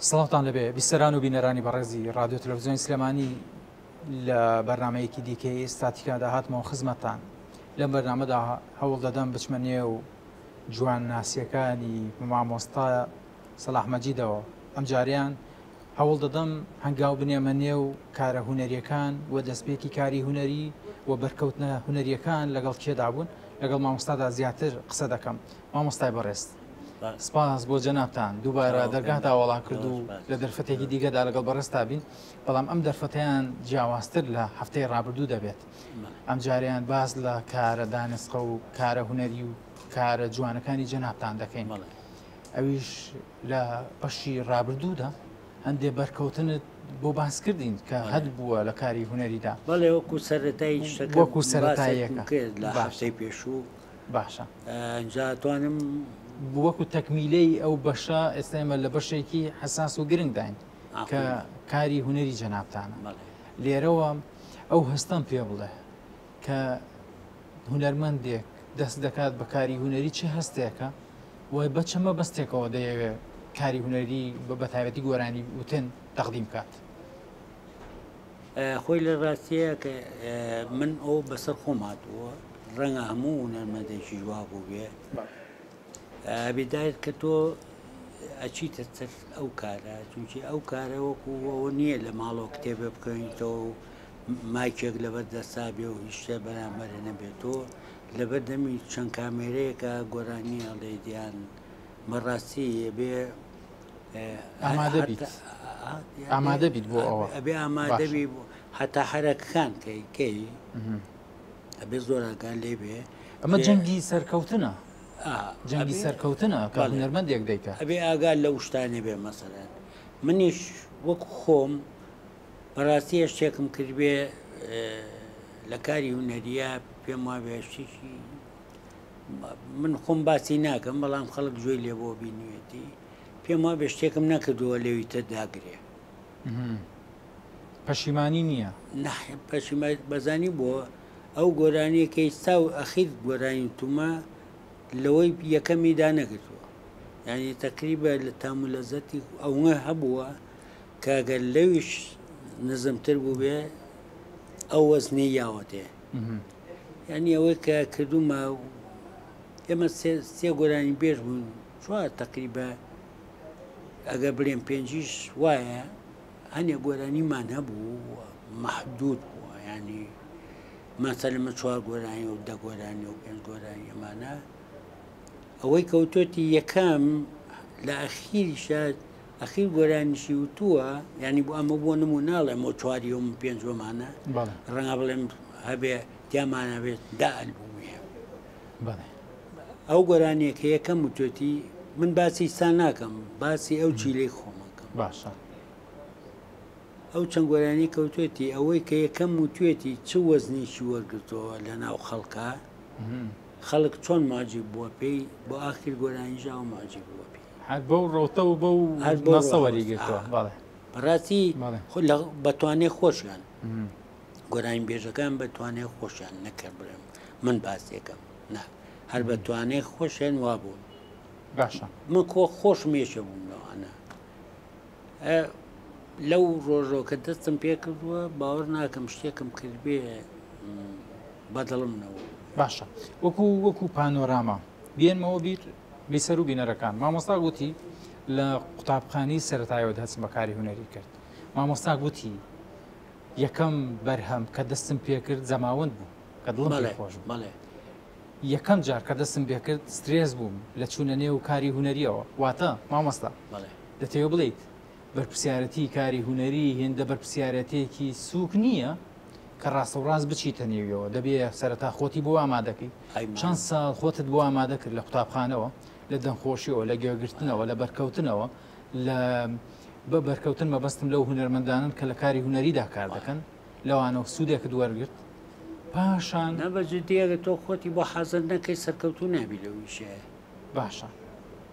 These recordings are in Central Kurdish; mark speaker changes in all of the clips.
Speaker 1: سڵاوتان لەبێ بیسەران و بینەرانی بەڕێزی رادیۆ تەلەڤیزیۆنی سلێمانی لە بەرنمەیەکی دیکەی ئێستاتیکادا هاتمەوە خزمەتان لەم بەرنامەدا هەوڵ دەدەم بچمە نێو جوان ناسیەکانی مامۆستا سەلاح مەجیدەوە ئەم جاریان هەوڵ دەدەم هەنگاو بنێمە نێو کارە هونەریەکان و دەستپێکی کاری هونەری و بەرکەوتنە هونەریەکان لەگەڵ کێدا بوون لەگەڵ مامۆستادا زیاتر قسە دەکەم. مامۆستای بەڕێست سپاس بۆ جەنابتان دووبارە دەرگادا وەڵام کرد و لە دەرفەتێکی دیگەدا لەگەڵ بەڕێستا بین، بەڵام ئەم دەرفەتیان جیاوازتر لە هەفتەی ڕابردوو دەبێت. ئەم جاریان باز لە کارە دانسقە و کارە هونەری و کارە جوانەکانی جەنابتان دەکەین. ئەویش لە بەشی ڕابردوودا هەندێ بەرکەوتنت بۆ باس کردین کە هەد بووە لە کاری هونەریدا.
Speaker 2: بەڵێ وەکو سەرەتایی
Speaker 1: وەکو سەرەتاییەکە
Speaker 2: لە هەفتەی پێشوو
Speaker 1: باشە
Speaker 2: ئەنجاتوانم
Speaker 1: وەکو تەکمیلەی ئەو بەشە ئێستامە لە بەشێکی حساس و گرنگداین کە کاری هونەری جەنابتانە. لێرەوە ئەو هەستان پێ بڵێ کە هونەرمەندێک دەست دەکات بە کاری هونەری چه هەستێکە وای بە چەمە بەستێکەوە دەیەوێت کاری هونەری بە تایبەتی گۆرانی وتن تەقدیم کات.
Speaker 2: خۆی لە ڕاستیە کە من ئەو بەسەر خۆم هاتووە ڕەنگە هەموو هونەرمەندێکی جواب بوو بێ بیدایت کە تۆ ئەچیتە سەر ئەو کارە چونکی ئەو کارە وەکوەوە نییە لە ماڵەوە کتێبە بکەیتەوە و مایکێک لەبەر دەستا بێ و هیچشتە بەرامبەرە نەبێتەوە لەبەر دەمی چەند کامێرەیەکە گۆرانی هەڵێ دییان بەڕاستی بێ
Speaker 1: ئامادە بیت بۆ ئەوە
Speaker 2: ئەبێ ئامادەبی هەتا حرەکەکان کەی ئەبێ زۆرەکان لێ بێ
Speaker 1: ئەمە جەنگی سەرکەوتنە جەنگی سەرکەوتنە کە هونەرمەندێک دەیکە
Speaker 2: ئەبێ ئاگال لەو شتانێ بێ مەسەرەن منیش وەکو خۆم بەڕاستی شتێکم کردبێ لە کاری هونەریە پێم وابێ شتێکی من خۆم باسی ناکەم بەڵام خەڵک گوێی لێ بۆ بینوێتی پێم وابێ شتێکم نەکردووە لەوی تر داگرێ
Speaker 1: پەشیمانی نییە
Speaker 2: پەشیمانی بەزانی بۆ ئەو گۆرانیەکەی ستا و ئەخیر گۆرانی تومە لەوەی یەکەمی دانەگرتووە یعنی تقریبا لە تامولەزەتی ئەوە هەبووە کاگەر لەویش نزمتر بوو بێ ئەو وەزنی یاوەتێ یعنی ئەوەی کە کردومە ئێمە سێ گۆرانی بێژ بوون چوار تقریبا ئەگەر بڵێن پێنجیش وایە هەنێ گۆرانیمان هەبوو مەحدود بووە ینی مەسەلمە چوار گۆرانی و دە گۆرانی و پێنج گۆرانی ئەمانە ئەوەی کەوتۆتی یەکەم لە ئەخیریشە ئەخیر گۆرانیشی وتووە ینی بۆ ئەمە بۆ نمو ناڵێ ئەمە چواری و پێنجۆمانە ڕەنگە بڵێم هەبێ دیامانە بێت دا ئەلبومێ ئەو گۆرانیە کە یەکەم وتۆتی من باسی سا ناکەم باسی ئەو جیلەی خۆمەکەم
Speaker 1: باشە
Speaker 2: ئەو چەند گۆرانی کەوتێتی ئەوەی کە یەکەم وتوێتی چ وەزنیشی وەرگرتەوە لە ناو خەڵکە خەڵک چۆن ماجی بووە پێی بۆ ئاخیر گۆرانیژا و ماجی بووە پێی
Speaker 1: بۆ ڕۆتە و بەو نەسەوەریگرتەوە
Speaker 2: بەڕاستی بەتوانێ خۆشیان گۆرانی بێژەکان بەتوانێ خۆشیان نەکرد بڵێم من باسیەکەم نا هەر بەتوانێ خۆشیان وا بوون
Speaker 1: باشە
Speaker 2: من خۆش مێشە بووم لەوانە لەو ڕۆژۆ کە دەستم پێ کردووە باوەڕ ناکەم شتێکم کرد بێ بەدڵمنەوە
Speaker 1: باشە وەکو پانۆراما بێنمەوە بیر بیسەر و بینەرەکان مامۆستا گوتی لە قوتابخانی سەرەتایەوە هەچم بەکاری هونەری کرد مامۆستا گوتی یەکەم بەرهەم کە دەستم پێ کرد زەماوەند بوو کە دڵم خۆش
Speaker 2: بڵێ
Speaker 1: یەکەم جار کە دەستم پێ کرد سترێس بووم لە چوونە نێو کاری هونەریەوە واتە مامۆستا دەتەوێت بڵیت بەرپرسیارەتی کاری هونەری هێندە بەرپرسیارەتێکی سووک نییە کە ڕاستە و ڕاست بچیتە نێویەوە دەبێت سەرەتا خۆتی بۆ ئامادەکەی چەند ساڵ خۆتت بۆ ئامادە کرد لە قوتابخانەوە لە دەنخۆشیەوە لە گوێگرتنەوە لە بەرکەوتنەوە لە بە بەرکەوتن مەبەستم لەو هونەرمەندانن کە لە کاری هونەریدا کار دەکەن لەوانەوە سوودێکت وەرگرت پاشان
Speaker 2: نەبەجددیەگە تۆ خۆتی بۆ حەزر نەکەی سەرکەوتو نابی لەویشە
Speaker 1: باشە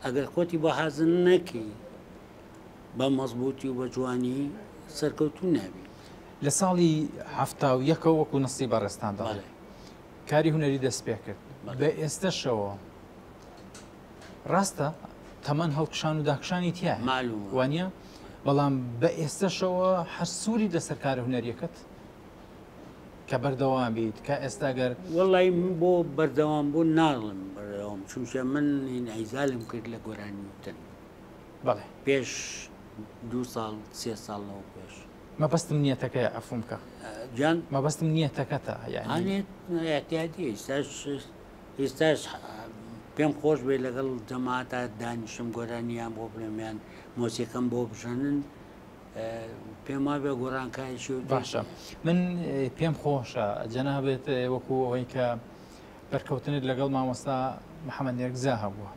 Speaker 2: ئەگەر خۆتی بۆ حەزر نەکەی بە مەزبوطی و بە جوانی سەرکەوتو نابی
Speaker 1: لە ساڵی هەفتا و یەکە وەکو نستی بەڕێستاندا کاری هونەری دەست پێ کرد بە ئێستەشەوە ڕاستە تەمەەن هەڵکشان و داکشانی تایە وانە بەڵام بە ئێستاشەوە هەر سووری لەسەر کارە هونەریەکەت کە بەردەوام بیت کە ئێستاگەر
Speaker 2: وڵی بۆ بەردەوام بوو ناڵم بەردەوام چونکە من ئەیزالم کرد لە گۆرانی وتن
Speaker 1: بەڵێ
Speaker 2: پێش 2 ساڵ 3 ساڵەوە پێش
Speaker 1: مەبەستم نیەتەکە ئەفوم کە
Speaker 2: جان
Speaker 1: مەبەستم نیەتەکەتە
Speaker 2: ئەنێت احتیاتی ئێستاش پێم خۆش بێ لەگەڵ جەماعەتە دانیشم گۆرانیان بۆ بڵێمیان مۆسیقەم بۆ بژەنن پێم وابێ گۆڕانکاریشی و
Speaker 1: باشە من پێم خۆشە جەنابێت وەکو ئەوەی کە بەرکەوتنت لەگەڵ مامۆستا محەممەد نێرگزا هەبووە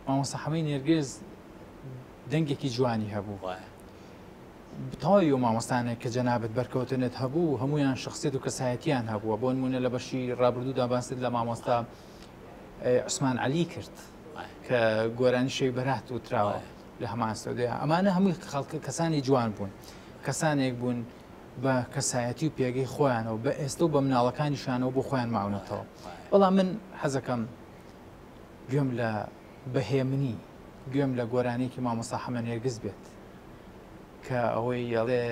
Speaker 1: مامۆستا حەمەی نێرگێز دەنگێکی جوانی هەبوو تەواوی و مامۆستانێک کە جەنابەت بەرکەوتنت هەبوو هەمویان شخصیت و کەسایەتیان هەبووە بۆ نمونە لە بەشی ڕابردوودا باست لە مامۆستا عوسمان عەلی کرد کە گۆرانی شەوی بەرات وتراوە لە هەمان سەودەیە ئەمانە هەمووی خەڵک کەسانی جوان بوون کەسانێک بوون بە کەسایەتی و پێگەی خۆیانەوە بە ئێستا و بە مناڵەکانیشانەوە بۆ خۆیان ماونەتەوە بەڵام من حەزەکەم گوێم لە بەهێمنی گوێم لە گۆرانێکی مامۆستا حەمەد نێرگز بێت کە ئەوەی یاڵێ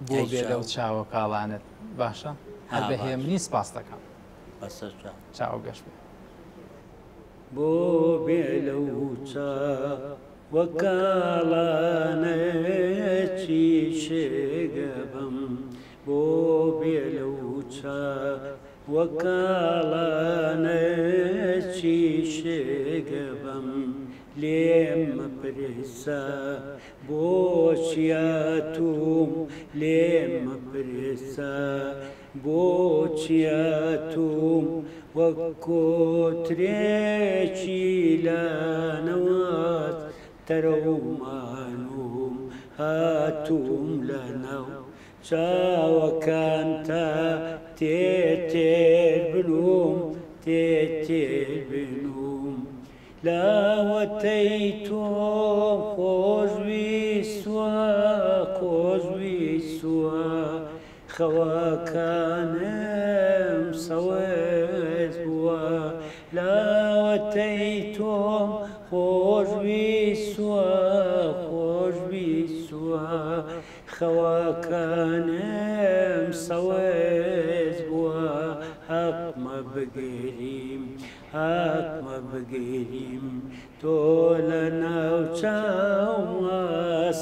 Speaker 1: بۆ بێ لەو چاوە کاڵانت باشە هەر بەهێمنی سپاس دەکەم چاو گەشت بێ
Speaker 2: بۆ بێ لەو چاوە کاڵانەی شێگەبم بۆ بێ لەو چاوە کاڵانەی شێگەبم لێم مەپرسە بۆچیاتوم لێم مەپرسە بۆچیاتوم وەک کۆترێکی لە نەوات تەرەومانوم هاتووم لە ناو چاوەکان تا تێر بنوم تێر بنوم لاوەتەی تۆ خۆشویستوە خەواکانم سەوەز بووە لاوەتەی تۆم خۆشویستوە خەواکانم سەوەز بووە حەقمە بگەریم تۆ لە ناو چاومە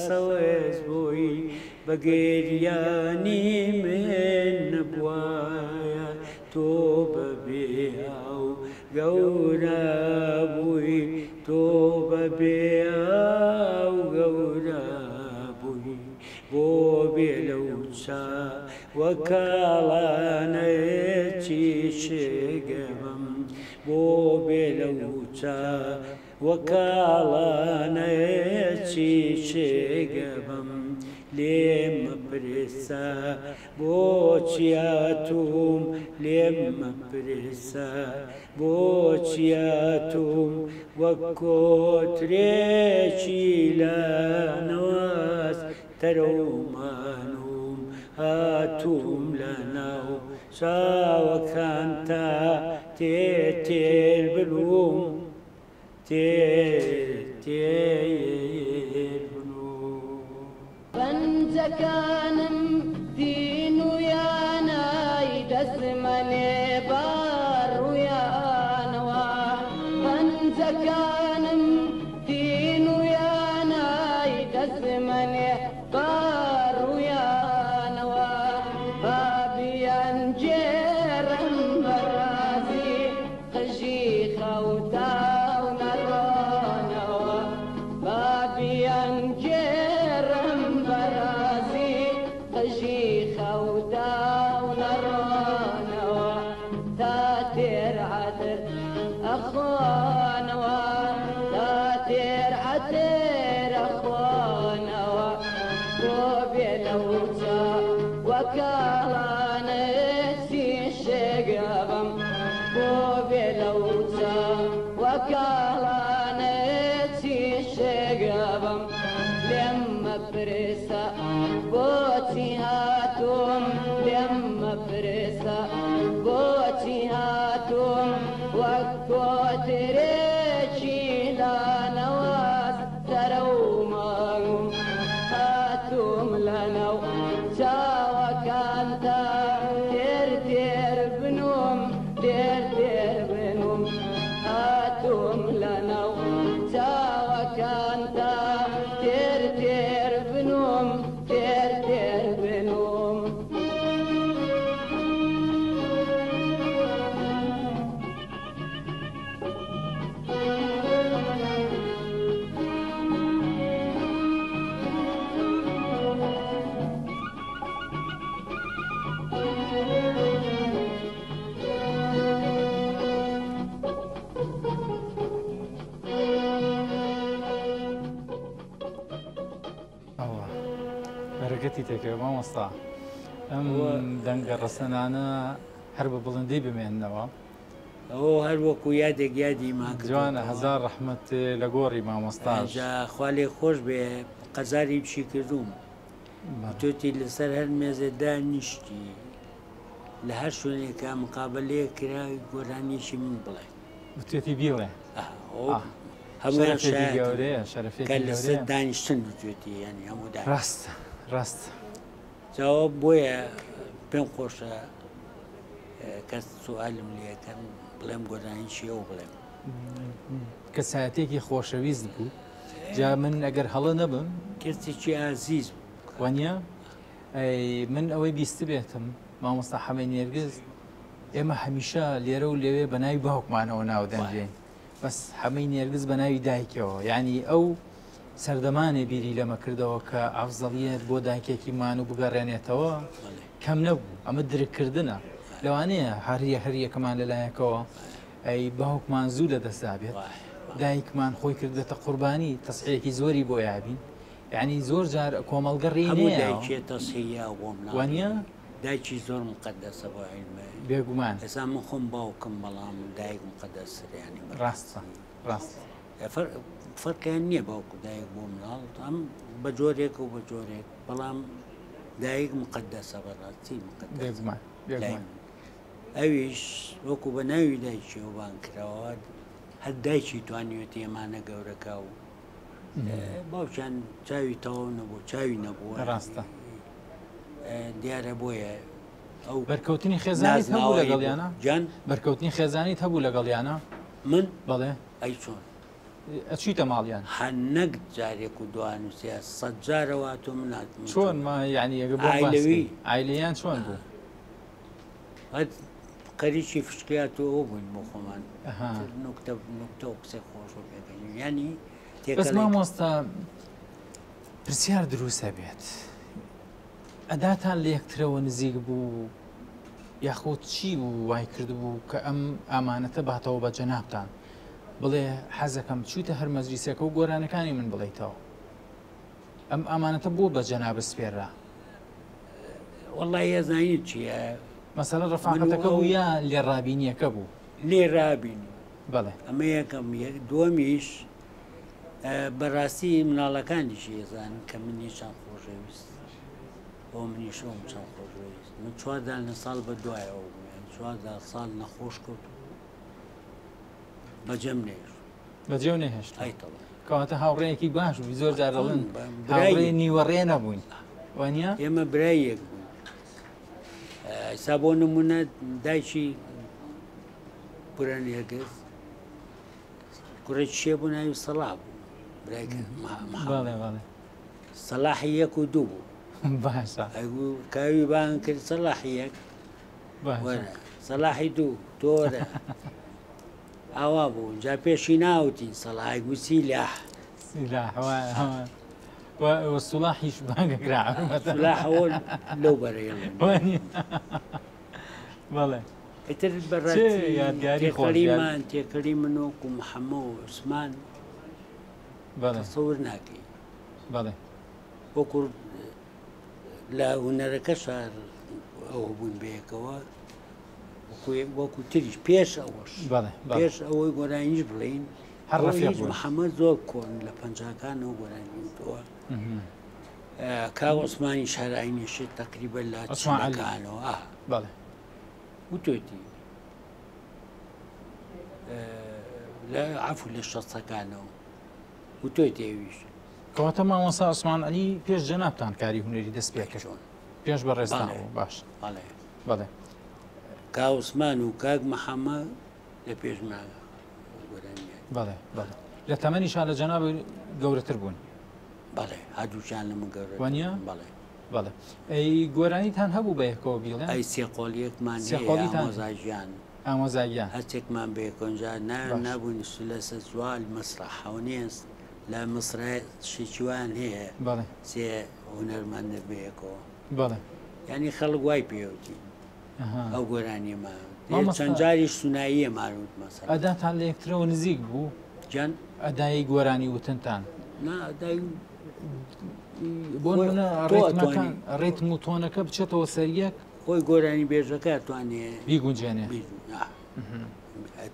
Speaker 2: سەوەز بووی بەگەریانی من نەبوایە تۆ بەبێ ئەو گەورە بووی تۆ بەبێ ئەو گەورە بووی بۆ بێ لەو چاوە کاڵانەی شێگەبم بۆ بێ لەو چاوە کاڵانەی شێگەبم لێم مەپرسە بۆچیاتوم لێم مەپرسە بۆچیاتوم وەک کۆترێکی لە نەواز تەرەومانوم هاتووم لە ناو چاوەکان تا تێر بنوم تێر
Speaker 3: بەنجەکانم دین و یانای دەسمەنێ باڕوویانەوە بەنجەکانم دین و یانای دەسمەنێ باڕوویانەوە بابیان جێڕم بەرازی قژی خەوتاو نەڕۆنەوە بابیان جێڕم بەرازی قژی خەوتاو نەڕۆنەوە تا تێر عەتر ئەخۆنەوە تا تێر عەتر ئەخۆنەوە بۆ بێ لەو چاوە کاڵانەی شێگەبم بۆ بێ لەو چاوە کاڵانەی شێگەبم لێم مەپرسە بۆچی هاتووم لێم مەپرسە بۆچی هاتووم وەک کۆترێکی لانەواز تەرەومانوم
Speaker 1: بەرەکەتی تێکەوە مامۆستا ئەم دەنگە ڕەسەنانە هەر بە بڵندی بمێننەوە
Speaker 2: ئەوە هەر وەکو یادێک یادی ماکە
Speaker 1: جوانە هەزار ڕەحمەت لە گۆڕی مامۆستاژ
Speaker 2: خوا لێ خۆش بێ قەزاری بچی کردوم توتی لەسەر هەر مێزەدا نیشتی لە هەر شوێنێکە مقابلەیە کراوی گۆرانیشی من بڵێ
Speaker 1: توێتی بیڵێ
Speaker 2: هەموو
Speaker 1: گەورەیە شەرەفێتی
Speaker 2: لەسەر دانیشتن توێتی ینی هەموو
Speaker 1: ڕاست
Speaker 2: جاواب بۆیە پێم خۆشە کەس سوالم لێکەن بڵێم گۆرانی چیە و بڵێم
Speaker 1: کەسایەتێکی خۆشەویست بوو جا من ئەگەر هەڵە نەبم
Speaker 2: کەسێکی ئازیز
Speaker 1: وانە من ئەوەی بیست بێتم مامۆستا حەمەی نێرگز ئێمە هەمیشە لێرە و لەوێ بە ناوی باوکمانەوە ناودەنجێن بەس حەمەی نێرگز بە ناوی دایکەوە یعنی ئەو سەردەمانێ بیری لەمە کردەوە کە ئەفزەڵیەت بۆ دایکێکی مان و بگەڕێنێتەوە کەم نەبوو ئەمە درکردنە لەوانەیە هەریەکەمان لەلایەکەوە ئەی باوکمان زوو لە دەستا بێت دایکمان خۆی کردێتە قوربانی تەسحەیەکی زۆری بۆ یابین یعنی زۆر جار کۆمەڵگەڕی وانە
Speaker 2: دایکی زۆر مقدسە بۆ عیلمە
Speaker 1: بێگومان
Speaker 2: ئێستا من خۆم باوکم بەڵام دایک مقدسریانی
Speaker 1: ڕاستە
Speaker 2: فەرقیان نییە باوکو دایک بۆ مناڵ ئەم بە جۆرێک و بە جۆرێک بەڵام دایک مقدسە بەڕاستی
Speaker 1: بێگومان
Speaker 2: ئەویش وەکو بە ناوی دایکی و بان کراوە هەر دایکی توانیوێت ئێمانە گەورەکە و باوچیان چاوی تەواو نەبوو چاوی نەبووە
Speaker 1: ڕاستە
Speaker 2: دیارە بۆیە ئەو
Speaker 1: بەرکەوتنی خێزانیت هەبوو لەگەڵیانە
Speaker 2: جان
Speaker 1: بەرکەوتنی خێزانیت هەبوو لەگەڵیانە
Speaker 2: من
Speaker 1: بەڵێ
Speaker 2: ئەی چۆن
Speaker 1: ئەچیتە ماڵیان
Speaker 2: هەنەک جارێک و دوانوسە سەد جارەوە تۆ منات
Speaker 1: چۆن ینی ئایلەیان چۆن بوو
Speaker 2: قەریکی فشکات و ئەو بووین بۆ خۆمان نکتە و قسە خۆش پێکەین ینی
Speaker 1: بەس مامۆستا پرسیار دروستە بێت ئەداتان لە یەکترەوە نزیک بوو یاخۆ چی بوو وای کردبوو کە ئەم ئامانەتە باتەوە بە جەنابتان بڵێ حەزەکەم چووتە هەر مەجلیسەکە و گۆرانەکانی من بڵێیتەوە ئەم ئامانەتە بۆ بە جەناب سپێرا
Speaker 2: وەڵڵای هێزانیت چییە
Speaker 1: مەسەلە ڕەفاقەتەکە بوو یا لێڕابینیەکە بوو
Speaker 2: لێڕابینی
Speaker 1: بەڵێ
Speaker 2: ئەمە یەکەم دووەمیش بەڕاستی مناڵەکانیشی ێزان کە منی چەند خۆشەویست بۆ منیشەوم چەند خۆشەویست من چواردان لە ساڵ بە دوایەوە چواردا ساڵ نەخۆش کەوت بەجەم نێژ
Speaker 1: بەجێو نەهێشت
Speaker 2: ئایتەڵ
Speaker 1: کەواتە هاوڕێیەکی باش بووی زۆر جار دەڵێن هاوڕێ نیوەڕێ نەبووین وانە
Speaker 2: ئێمە برایەک بووین ئێستا بۆ نمونە دایکی پورە نێرگز کوڕێک شێ بوو ناوی سەڵاح بوو برایکە سەلاحی یەک و دوو بوو
Speaker 1: باشە
Speaker 2: کاوی بان کرد سەلاحی یەک سەلاحی دوو تۆرە ئاوا بوو جا پێشی ناوتین سەلاحی گو سیلاح
Speaker 1: سولاحیش بانگەکرا
Speaker 2: لەو بەرەیڵێن
Speaker 1: بەڵێ
Speaker 2: ئیتر بەڕێکەکەڵیمان تێکەڵی منۆک و محەممە و عوسمان سەور ناکەی
Speaker 1: بەڵێ
Speaker 2: وەکو لە هونەرەکە شار ئەوە بوون بەیەکەوە وەکو تریش پێش ئەوەش پێش ئەوەی گۆرانیش بڵین هیچ محەممەد زۆر کۆن لە پەنجاکانەوە گۆرانیتەوە کاو عوسمانی شارعینیشێت تقریبا لە چمەکانەوە وتۆتی لە عفو لە شەستەکانەوە وتۆی تێویش
Speaker 1: کەواتە مامۆستا عوسمان عەلی پێش جەنابتان کاری هونەری دەست پێکردون پێش بەڕێستان باش بەڵێ
Speaker 2: کاو عوسمان و کاک محەممەد لە پێش ماگە
Speaker 1: بەڵێ لە تەمەنیشان لە جەناب گەورەتر بوون
Speaker 2: بەڵێ هەردووچیان لەمە گەورە
Speaker 1: وانە بەڵێ ئەی گۆرانیتان هەبوو بە یەکەوە بیڵێن
Speaker 2: ئەی سێقۆڵیەکمان ئامۆزاژیان
Speaker 1: ئامۆزاییان
Speaker 2: هەرچێکمان بێکۆنجا نابووین سولەسە جوال مەسرحەونێز لە مەسرای شێکیوان هەیە سێ هونەرمەندە بەیەکەوە
Speaker 1: بەڵێ
Speaker 2: ینی خەڵک وای پێوتی ئەو گۆرانیێمە چەند جاریش سوناییە ماروت مەسەر
Speaker 1: ئەداتان لە یەکترەوە نزیک بوو
Speaker 2: جان
Speaker 1: ئەدایی گۆرانی وتنتان بۆ منە ڕێتمەکان ڕێتم و تۆنەکە بچێتەوە سەریەک
Speaker 2: خۆی گۆرانی بێژەکە توانێت
Speaker 1: بیگونجێنێ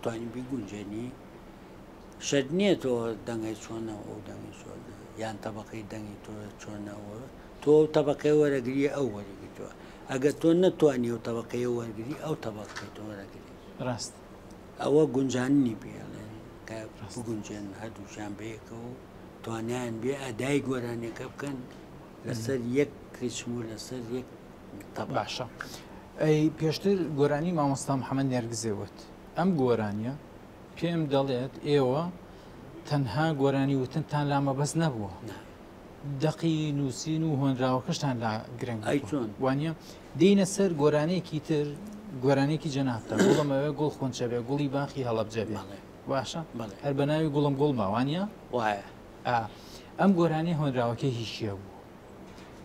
Speaker 2: توانی بیگونجێنی شەر نییە تۆ دەنگی چۆنەوە ئەو دەنگی چۆنە یان تەبقەی دەنگی تۆ چۆنەوە تۆ تەبقەی وەرەگری ئەو وەرەگریتەوە ئەگەر تۆ نەتوانی و تەبقەی وەرگری ئەو تەبقەی تۆ وەرەگری
Speaker 1: ڕاست
Speaker 2: ئەوە گونجانی پێڵێ بگونجێن هەردووشیان بەیەکە و توانیان بێ ئەدای گۆرانەکە بکەن لەسەر یەک ریچم و لەسەر یەک
Speaker 1: باشە ئەی پێشتر گۆرانی مامۆستا محەممەد نێرگزێوت ئەم گۆرانیە پێم دەڵێت ئێوە تەنها گۆرانی وتنتان لامە بەس نەبووە دەقی نووسین و هۆنراوەکەشتان لا گرنگ
Speaker 2: چۆن
Speaker 1: وانە دینە سەر گۆرانەیەکی تر گۆرانێکی جەناتە گوڵمەوێ گوڵ خۆنچەبێ گوڵی باخی هەڵەبجەبێ باشە هەر بە ناوی گوڵم گوڵ ماوانە
Speaker 2: وایە
Speaker 1: ئەم گۆرانی هۆنراوەکە هیچیە بوو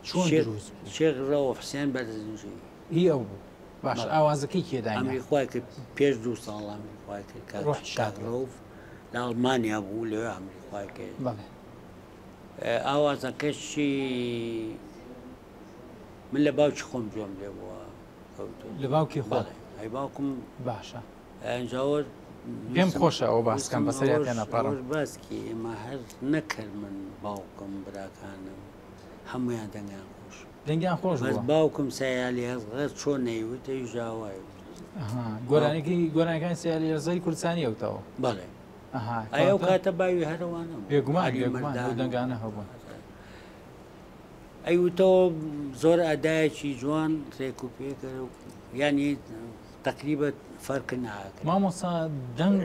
Speaker 1: چۆن دروست
Speaker 2: شێغڕەوە حسێن بەرزنجی
Speaker 1: هی ئەو بوو باش ئاوازەکەی کێدای
Speaker 2: ئەمریخوای کرد پێش 2 ساڵ ئەمریخوای کرد کاگرۆف لە ئەڵمانیا بوو لەوێ ئەمریخوای کرد ئاوازەکەشی من لە باوکی خۆم جۆم لێ بووە
Speaker 1: لە باوکی خۆ
Speaker 2: ئەی باوکم
Speaker 1: باشە
Speaker 2: ئەنجاوە
Speaker 1: پێم خۆشە ئەو باسکەم بەسەریان پێ نەپەڕم
Speaker 2: باسکی ئێمە هەر نەکرد من باوکم براکانم هەمویان دەنگیان خۆش
Speaker 1: دەنگیان خۆش
Speaker 2: بەس باوکم سایالی هەزغەر چۆن نەیوتە ژاوای
Speaker 1: گۆرانەکانی سیالی هێرزەی کوردستانی ئەوتەوە
Speaker 2: بەڵێ ئەو کاتە باوی هەروانە
Speaker 1: بێگومان دەنگانە هەبوون
Speaker 2: ئەیوتەوە زۆر ئەدایەکی جوان ڕێک و پێکەر ینی تقریبە فەرق ناکە
Speaker 1: مامۆستا دەنگ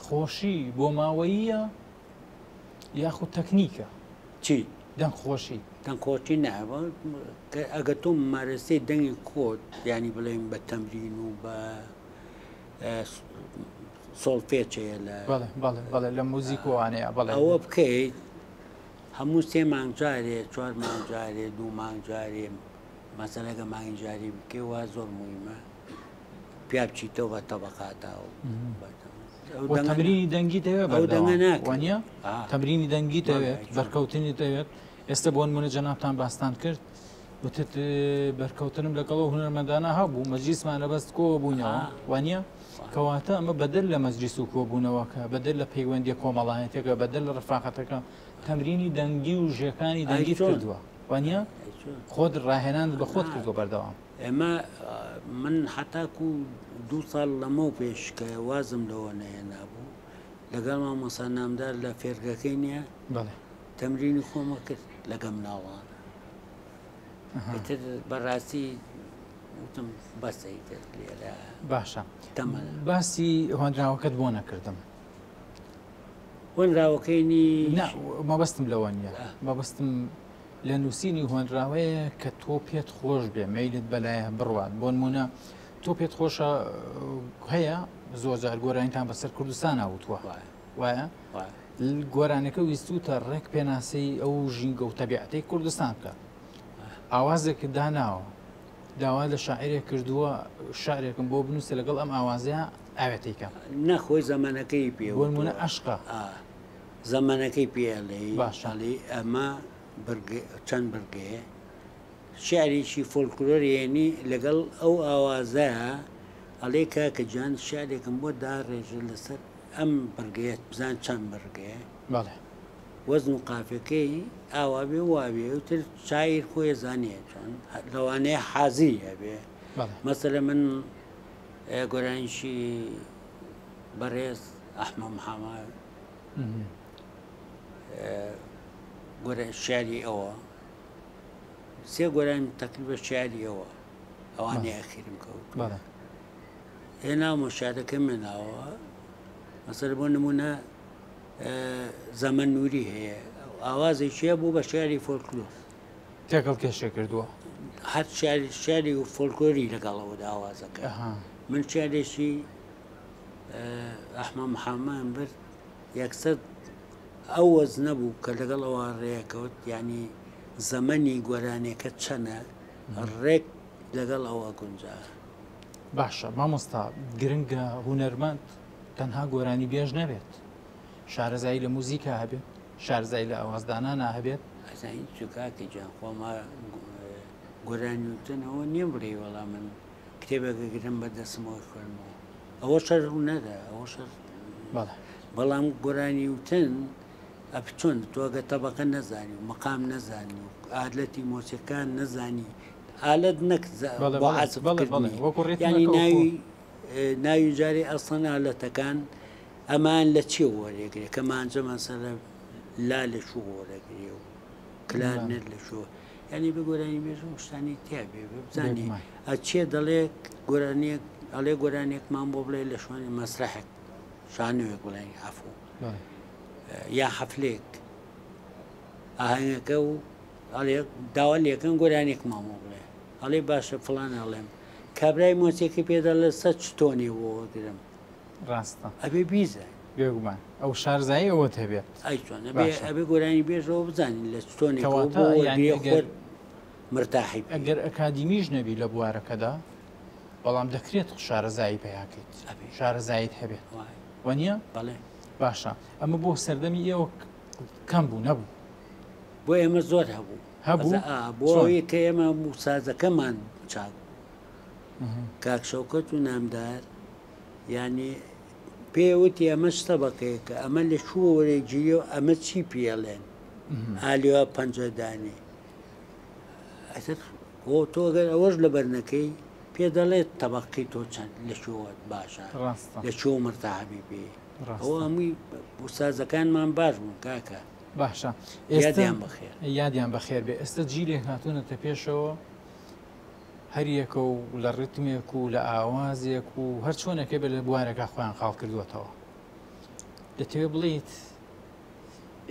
Speaker 1: خۆشی بۆ ماوەیە یاخود تەکنیکە
Speaker 2: چی
Speaker 1: دەنگ خۆشی
Speaker 2: دەنگ خۆشی ناوە ئەگە تۆ مارەسەی دەنگی کۆت ینی بڵێن بە تەمرین و بە سۆڵفێچەیە لە
Speaker 1: بەڵێ لە موزیکۆوانەیە بەڵێ
Speaker 2: ئەوە بکەیت هەموو 3 مانگجارێ 4 مانگجارێ 2 مانگجارێ مەسەلەگە مانگجاری بکەی وا زۆر مویمە پیا بچیتەوە بە تەبقاتە و
Speaker 1: تەمرینی دەنگی دەوێت بەوانە تەمرینی دەنگی دەوێت بەرکەوتنی دەوێت ئێستا بۆ نمونە جەنابتان باستان کرد وتت بەرکەوتنم لەگەڵەوە هونەرمەندانە هەبوو مەجلیسمان لەبەست کۆ بوونەوە وانە کەواتە ئەمە بەدل لە مەجلیس و کۆبوونەوەکە بەدل لە پەیوەندی کۆمەڵایەتێکە بەدل لە ڕفاقەتەکە تەمرینی دەنگی و ژێکانی دەنگی کردووە وانە خۆت ڕاهێنان بە خۆت کردو بەردەوام
Speaker 2: ئێمە من حتاکو 2 ساڵ لەمە پێش کە وازم لەوە نەیە بوو لەگەڵ مامۆستا نامدار لە فێرگەکەی نییە تەمرینی خۆمە کرد لەگە مناڵانە تر بەڕاستی وتم بەسەی لێرە
Speaker 1: باشە باسی هۆنراوەکەت بۆ نەکردم
Speaker 2: هۆنراوەکەینی
Speaker 1: مەبەستم لەوە نیە مەبەستم لە نووسینی هۆنراوەیە کە تۆ پێت خۆش بێ مەیلت بەلایە بڕوات بۆ نمونە تۆ پێت خۆشە هەیە زۆر جار گۆرانیتان بەسەر کوردستان ناوتووە وایە گۆرانەکە ویستوتە ڕێک پێناسەی ئەو ژینگە و تەبیعەتەی کوردستان بکە ئاوازێکت داناوە داوا لە شاعرێک کردووە شارێکم بۆ بنووسە لەگەڵ ئەم ئاوازەیە ئاوێتێکە
Speaker 2: نەخۆی زەمانەکەی پێ
Speaker 1: بۆ نمونە عەشقە
Speaker 2: زەمانەکەی پێڵێ باشڵی ئەمە چەند بەرگەیە شعرێکی فۆلکلۆرێنی لەگەڵ ئەو ئاوازەیە ئەڵێ کاکە جان شعرێکم بۆ داڕێژە لەسەر ئەم بەرگەیەت بزان چەند بەرگەیە وەزن و قافەکەی ئاوا بێ واوێ وتر شاعیر خۆی زانێ چۆن لەوانەیە حازی هەبێ مەسەلە من گۆرانیشی بەڕێز ئەحمە محەمەد گۆرە شعری ئەوە 3 گۆرانی تەقریبە شعری ئەوە ئەوانەیە ئەخیرم کەوت هێنا مۆشارەکە مناوە مەسەلە بۆ نمونە زەمەن نووری هەیە ئاوازێکیە بوو بە شعری فۆلکلۆر
Speaker 1: تێکەڵ کێشە کردووە
Speaker 2: هەر شعری و فۆلکلۆری لەگەڵەوەدا ئاوازەکە من شعرێکی ئەحمە محەمەد برد یەکسەر ئەو وەز نەبوو کە لەگەڵەوە ڕێەکەوت ینی زەمەنی گۆرانێکە چەنە ڕێک لەگەڵ ئەوە گونجا
Speaker 1: باشە مامۆستا گرنگە هونەرمەند تەنها گۆرانی بێژ نەبێت شارەزایی لە موزیکە هەبێت شارزایی لە ئاوازدانانە هەبێت
Speaker 2: ئەزانی چکاکە جان خۆما گۆرانی وتنەوە نییە بڕێ وەڵام من کتێبەکە گرم بە دەستمەوە خوێنمەوە ئەوە شەر نەدا ئەوە شەر بەڵام گۆرانی وتن ئەپچۆن تۆگە تەبەقە نەزانی و مەقام نەزانی و ئالەتی مۆسیقان نەزانی ئالەت نەک بۆ حەزبڵێ ناوی جارێ ئەسڵەن ئالەتەکان ئەمان لە چێ وەرێگرێ کەمانجە مەسەلە لا لە شو وەرەگرێ و کلارنێت لە شۆ ینی بە گۆرانی بێژە شتانی تیا بێ بزانانی ئەچێ دەڵێ گۆرانیەک ئەڵێ گۆرانێکمان بۆ بڵێ لە شوێنی مەسرحێک شانوێک بڵێنی عەفوو یا حەفلێک ئاهەنگەکە و ئەڵێ داوا لێکن گۆرانێکمان بۆ بڵێ ئەڵێ باشە فڵان ئەڵێم کابرای مۆسیقی پێدا لە سەد چتۆنی بۆگرم
Speaker 1: ڕاستە
Speaker 2: ئەبێ بیزە
Speaker 1: بێگومان ئەو شارزایی ئەوە هەبێت
Speaker 2: ئەیچۆن ئەبێ گۆرانی بێژەوە بزانین لە چتۆنێک مرتاحی
Speaker 1: ئەگەر ئەکادیمیش نەبی لە بوارەکەدا بەڵام دەکرێت شارەزایی پێیاکەیت شارەزایت هەبێت وەنیە
Speaker 2: بەڵێ
Speaker 1: باشە ئەمە بۆ سەردەمی ئێوە کەم بوو نەبوو
Speaker 2: بۆ ئێمە زۆر هەبوو بۆی کە ئێمە سازەکەمان چاک کاک شەوکەت و نامدار ینی پێوتی ئەمە شتەبەکەیەکە ئەمە لە شووەرە گیری و ئەمە چی پێڵێن ئالیوە پەنجەدانی تۆگەر ئەوەش لە بەرنەکەی پێ دەڵێت تەبقی تۆ چەند لە شووەت باشە لە چۆ مرتاحبی پێ ئەوە هەمووی سازەکانمان باش بوون کاکە
Speaker 1: باشە
Speaker 2: یادیان بەخێر
Speaker 1: یادیان بەخێر بێ ئێستا جیلێک هاتوونەتە پێشەوە هەریەکە و لە ڕتمێک و لە ئاوازێک و هەر چۆنەکە بێ لە بوارەکە خۆیان خاڵ کردوێتەوە دەتەوێت بڵیت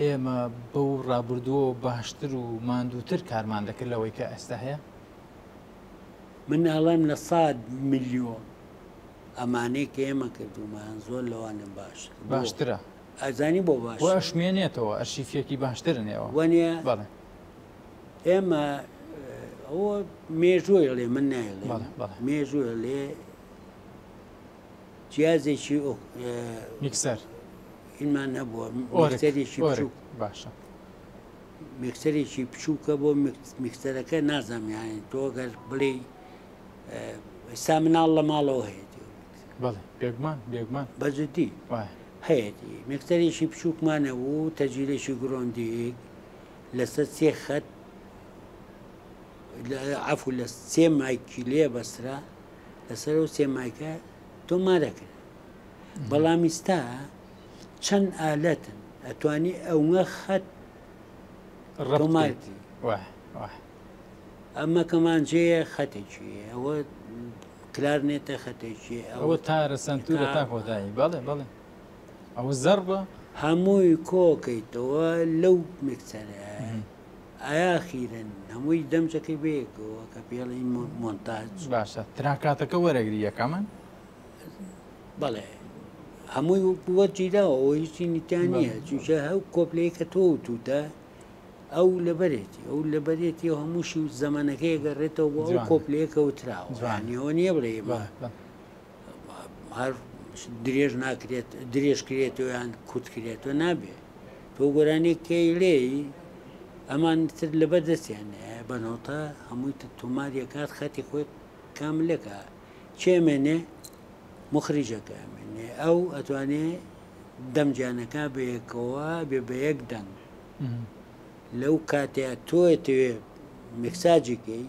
Speaker 1: ئێمە بەو ڕابردووە باشتر و ماندووتر کارمان دەکرد لەوەی کە ئێستا هەیە
Speaker 2: من ئەڵێم لە 100 میلیۆن ئەمانەی کە ئێمە کردومان زۆر لەوانم
Speaker 1: باشترە
Speaker 2: ئەزانی بۆ باش
Speaker 1: ئەشمێنێتەوە ئەرشیفێکی باشترنەوە
Speaker 2: وانە ئێمە ئەوە مێژووی لێ من نایڵێ مێژووە لێ جیازێکی
Speaker 1: میکسەر
Speaker 2: ئینمان هەبووە میکسەرێکی
Speaker 1: باشە
Speaker 2: میکسەرێکی بچووکە بۆ میکسەرەکە نازانیانی تۆ گەر بڵێ ئێستا مناڵ لە ماڵەوە هەیەی
Speaker 1: بێگومان
Speaker 2: بەجددی هەیەی میکسەرێکی بچووکمانە و تەجیلێکی گرۆندیەک لەسەر سێ خەت عفو لە سێ مایکی لێ بەسرا لەسەر و سێ مایکە تۆمارەکرد بەڵام ئێستا چەند ئالەتن ئەتوانی ئەوە خەت ڕۆماتی ئەمە کەمانجەیە خەتێکی ئەوە کلارنێتە خەتێکی
Speaker 1: ئەوە تارە سنتورە تا کۆتایی بەڵێ ئەوە زەربە
Speaker 2: هەمووی کۆکەیتەوە لەو میکسەرە ئاخیرن هەمووی دەمجەکەی بەیەکەوە کە پێڵی مۆنتاج
Speaker 1: باشە تراکاتەکە وەرەگری یەکەمان
Speaker 2: بەڵێ هەمووی وەرجیراوە ئەو هیچی نیتیانە چونکە هەو کۆپلەیەکە تۆ توتە ئەو لەبەرێتی و هەمووشی و زەمانەکەی گەڕێتەوە بۆ ئەو کۆپلەیەکە وتراوەوانیەوە نییە بڵێ هەر درێژ ناکرێت درێژکرێتەوە یان کووتکرێتەوە نابێت تۆ گۆرانێکی لێ ئەمان تر لەبەر دەستیانە بەنەوتە هەمووی تۆماریەکات خەتی خۆی کاملەکە چێمێنێ مخریجەکە مێنێ ئەو ئەتوانێ دەمجانەکە بەیەکەوە بێ بە یەک دەنگ لەو کاتەیە تۆێتەوێ میکساجێکەی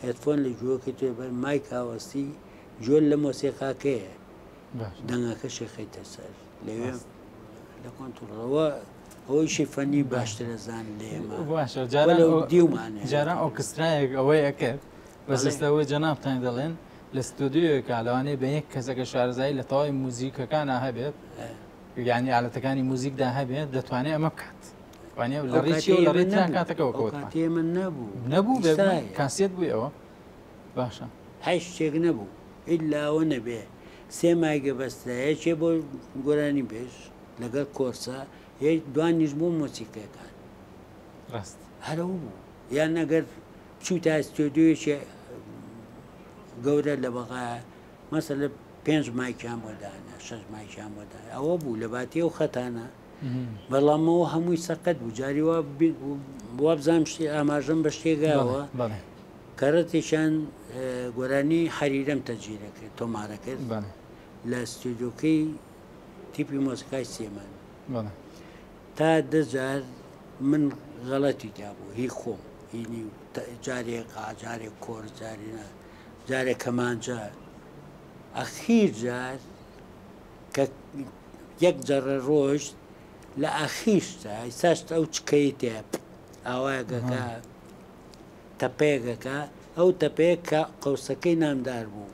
Speaker 2: هێدفۆن لە گوۆکە توێ بەر مای کاوەستی جۆل لە مۆسیقاکەیە دەنگەکە شێخەیتە سەر لەوێ لە کۆنتڕەوە ئەوەیشی فەنی باشترە زان لێمە
Speaker 1: باشە
Speaker 2: دیومانێ
Speaker 1: جاران ئۆکسترایەک ئەوەی ئەکرد بەسەستەوەی جەنابتان دەڵێن لە ستودیۆیەکە لەوانەیە بە یەک کەسەکە شارزایی لە تەواوی موزیکەکانە هەبێت یعنی ئالەتەکانی موزیکدا هەبێت دەتوانێت ئەمە بکات لە ڕێکی و لە ڕێتیان کاتەکەەوە
Speaker 2: من
Speaker 1: نەبوو کاسێت بووی ئەوە باشە
Speaker 2: هەیچ شتێک نەبوو ئیلاوە نەبێ سێ مایگە بەستایەکێ بۆ گۆرانی بێژ لەگەڵ کۆرسە هیچ دوانیش بۆ مۆسیقەکان
Speaker 1: ڕاست
Speaker 2: هەرەوە بوو یان ئەگەر چوو تا ستۆدیۆیەکی گەورە لە بەغا مەسەلە 5 مایکیان بۆدانە 6 مایکیان بۆدانە ئەوە بوو لە باتی و خەتانە بەڵامەوە هەمووی سەقەت بوو جاری وا بزانام ئاماژەم بە شتێگاوە کەڕەتێکیان گۆرانی حەریرەم تەجیرەکرد تۆمارەکرد لە ستودیۆکەی تیپی مۆسیقای سێمان تا دەجار من غەڵەتی دا بوو هی خۆم هینی جارێک جارێک کۆر جارێنە جارێک کەمانجا ئەخیر جار کە یەک جەڕە ڕۆژ لە ئەخیشتا ئیساشت ئەو چکەی تێ ئاوایەکەکە تەپەیەکەکە ئەو تەپەیە کە قەوسەکەی نامدار بوو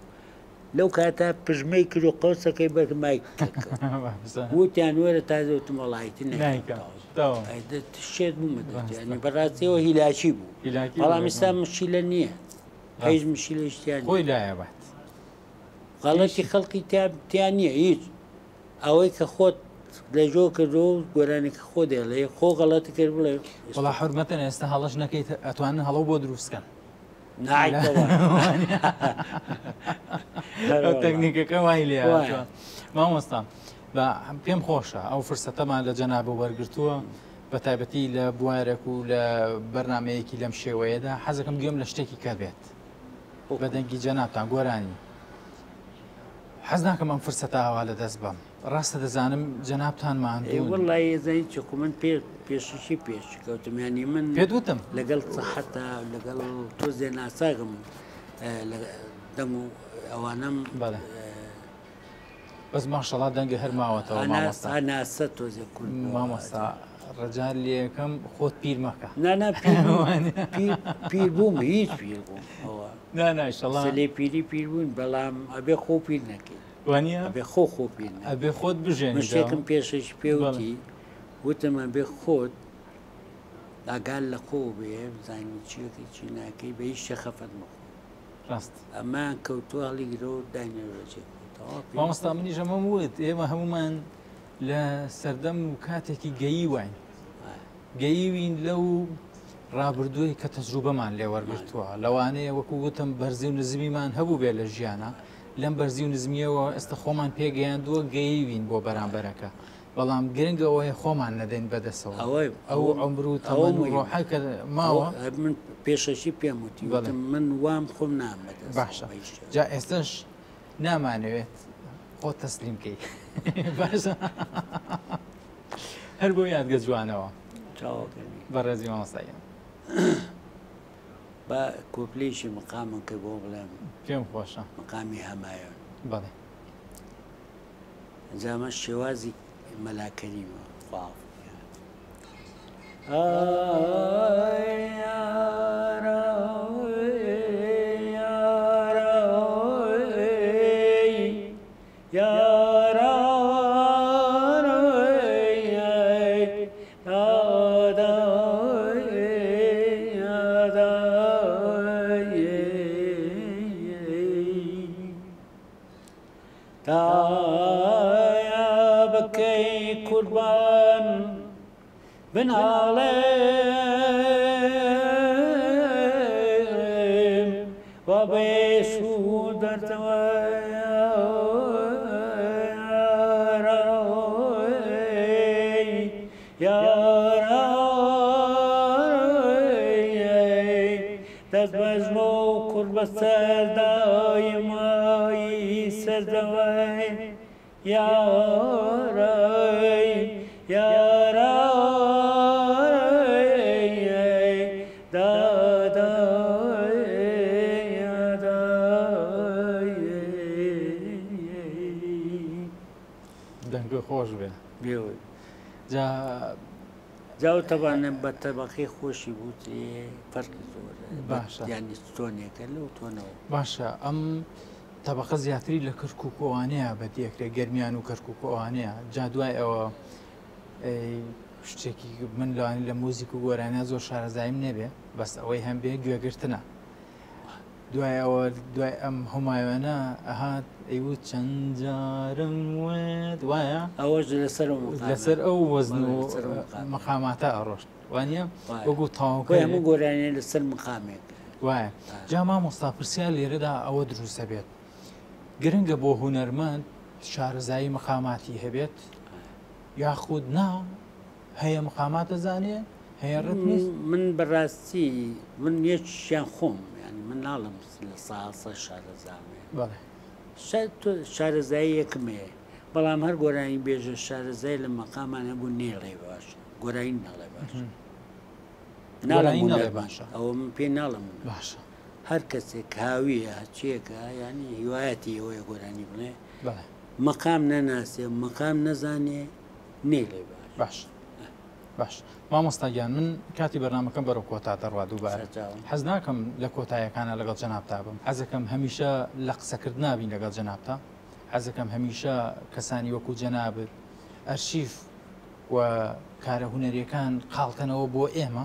Speaker 2: لەو کاتە پژمەی کرد و قەوسەکەی بەرمای وتیان وەرە تازەوتم وەڵایەتی شێت بوومەدەنی بەڕاستیەوە هیلاکی بوو بەڵام ئێستا مشیلە نییە هیچ مشیلە شتیان
Speaker 1: خۆی لایەبات
Speaker 2: غەڵەتی خەڵکی تیان نییە هیچ ئەوەی کە خۆت لەژۆ کردو و گۆرانێکە خۆ دێڵێ خۆ غەڵەتی کرد بڵێ
Speaker 1: وڵا حورمەتەن ئێستا هەڵەش نەکەیت ئەتوانن هەڵەو بۆ دروستکەن تەکنیکەکە وای لێ مامۆستا پێم خۆشە ئەو فرسەتەمان لە جەنابە وەرگرتووە بە تایبەتی لە بوارێک و لە بەرنمەیەکی لەم شێوەیەدا حەزەکەم گوێم لە شتێکی کە بێت بە دەنگی جەنابتان گۆرانی حەز ناکەم ئەم فرسەتاوا لە دەست بم ڕاستە دەزانم جەنابتان
Speaker 2: وڵی زەی چکو من پێششی پێشکەوتمیانی من
Speaker 1: پێت وتم
Speaker 2: لەگەڵ سەحەتە لەگەڵ تۆ زێ ناساگم دەم و ئەوانم
Speaker 1: بەس ماشەڵا دەنگە هەر ماوەتەوە
Speaker 2: ناسە تۆزێ کورد
Speaker 1: مامۆستا ڕجار لێ یەکەم خۆت پیر مەکە
Speaker 2: پیر بووم هیچ پیر بووم
Speaker 1: نانایشەڵا
Speaker 2: لێ پیری پیر بوون بەڵام ئەبێ خۆ پیر نەکەیت
Speaker 1: وانە
Speaker 2: ئەبێ خۆ پیر
Speaker 1: ئەبێ خۆت بژێن
Speaker 2: شتێکم پێشش پێوتی وتم ئەبێ خۆت ئاگال لە خۆ بێ بزانانی چیەکەی چی ناکەی بە هیچ شە خەفەت مەخۆ
Speaker 1: ڕاست
Speaker 2: ئەمان کەوتووە هەڵی گرۆ و داینەڕێجێک
Speaker 1: مامۆستا منیش ئەمەم وت ئێمە هەمومان لە سەردەم و کاتێکی گەیی واین گەیوین لەو ڕابردووی کە تەجروبەمان لێ وەرگرتووە لەوانەیە وەکو وتم بەرزی و نزمیمان هەبوو بێ لە ژیانە لەم بەرزی و نزمیەوە ئێستا خۆمان پێگەیاندووە گەیوین بۆ بەرامبەرەکە بەڵام گرنگەوەی خۆمان نەدەین بەدەسەوە ئەو ئەمر و تەمەن و ڕۆحە کە ماوە
Speaker 2: من پێشەشی پێم وتی من وام خۆم نامەدە
Speaker 1: باشە جا ئێستش نامانەوێت خۆ تەسلیمکەی باشە هەر بۆ یادگە جوانەوە بەڕێزی مامۆستایە
Speaker 2: بە کۆپلێشی مقامم کە بۆ بڵێم
Speaker 1: پێم خۆشە
Speaker 2: مقامی هەمایە
Speaker 1: بەڵێ
Speaker 2: جامە شێوازی مەلاکەریمە خواف بناڵێم وە بێسوود دەرتەوە دەست بەژمە و کوڕ بە سەردای مایی سەردەوەی یارەی یارە
Speaker 1: دەنگە خۆش بێ
Speaker 2: جاو تەوانە بە تەبەقی خۆشی بووتی فەرقی زۆر باشە یانی تۆنێکە لەو تۆنەوە
Speaker 1: باشە ئەم تەبەقە زیاتری لە کەرکووکۆوانەیە بە دیەکرێ گەرمیان و کەرکووکۆوانەیە جا دوای ئەوە شتێکی من لەوانی لە موزیک و گۆرانە زۆر شارەزایم نەبێ بەس ئەوەی هەم بێ گوێگرتنە دوای ئەوە دوای ئەم هەمایوانە ئەهات ئەیوت چەند جارم وێت وایە
Speaker 2: ئەوەش
Speaker 1: لەسەر ئەو وەزن و مەقاماتە ئەڕۆشت وانە وەگو تاوکە
Speaker 2: هەموو گۆرانیە لەسەر مقامێک
Speaker 1: وایە جا مامۆستا پرسیار لێرەدا ئەوە دروستە بێت. گرنگە بۆ هونەرمەند شارەزایی مەقاماتی هەبێت یاخود نا هەیە مقامات دەزانێ هەیە ڕێت نیست
Speaker 2: من بەڕاستی من یەکیان خۆم ینی من ناڵم لە ساسە شارەزامێ
Speaker 1: بەڵێ
Speaker 2: شارەزایی یەکمێ بەڵام هەر گۆرانی بێژە شارەزای لە مەقامانە بوو نێڵێ باش گۆرایی ناڵێ باش
Speaker 1: ناڵێ باشە
Speaker 2: ئەوە من پێ ناڵم
Speaker 1: باشە
Speaker 2: هەر کەسێک هاویە چێکە ینی هیوایەتی ئەوەیە گۆرانی بڵێ
Speaker 1: بەڵێ
Speaker 2: مەقام نەناسێ مەقام نەزانێ نێڵێ باش
Speaker 1: باش مامۆستاگیان من کاتی بەرنامەکەم بەرەو کۆتا دەڕوا دووبارە حەز ناکەم لە کۆتایەکانە لەگەڵ جەنابتا بم حەزەکەم هەمیشە لە قسەکرد نابین لەگەڵ جەنابتا حەزەکەم هەمیشە کەسانی وەکو جەنابێت ئەرشیف و کارە هونەریەکان قاڵکەنەوە بۆ ئێمە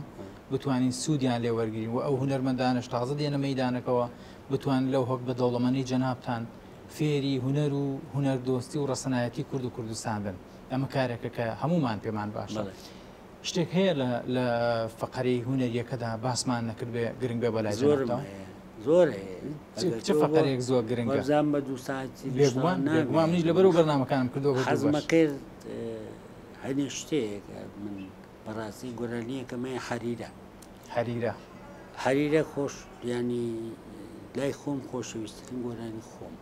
Speaker 1: بتوانین سوودیان لێ وەرگین و ئەو هونەرمەندانش تازە دێنە مەیدانەکەەوە بتوان لەو هەک بە دەوڵەمەنی جەنابتان فێری هونەر و هونەردۆستی و ڕەسەنایەتی کورد و کوردستان بن ئەمە کارێکە کە هەمومان پێمان باشە شتێک هەیە لە فقەرەی هونەریەکەدا باسمان نەکرد بێ گرنگ بێ بەلای
Speaker 2: زۆر
Speaker 1: چه فقەرێک زۆر گرنگە
Speaker 2: زان بە دوو ساعتی
Speaker 1: بێگومان منیش لەبەر و بەرنامەکانم کردەوە
Speaker 2: حەزمە کرد هەنێ شتێک من بەڕاستی گۆرانیەکەمە حەریرە خۆش ینی لای خۆم خۆشەویستترین گۆرانی خۆم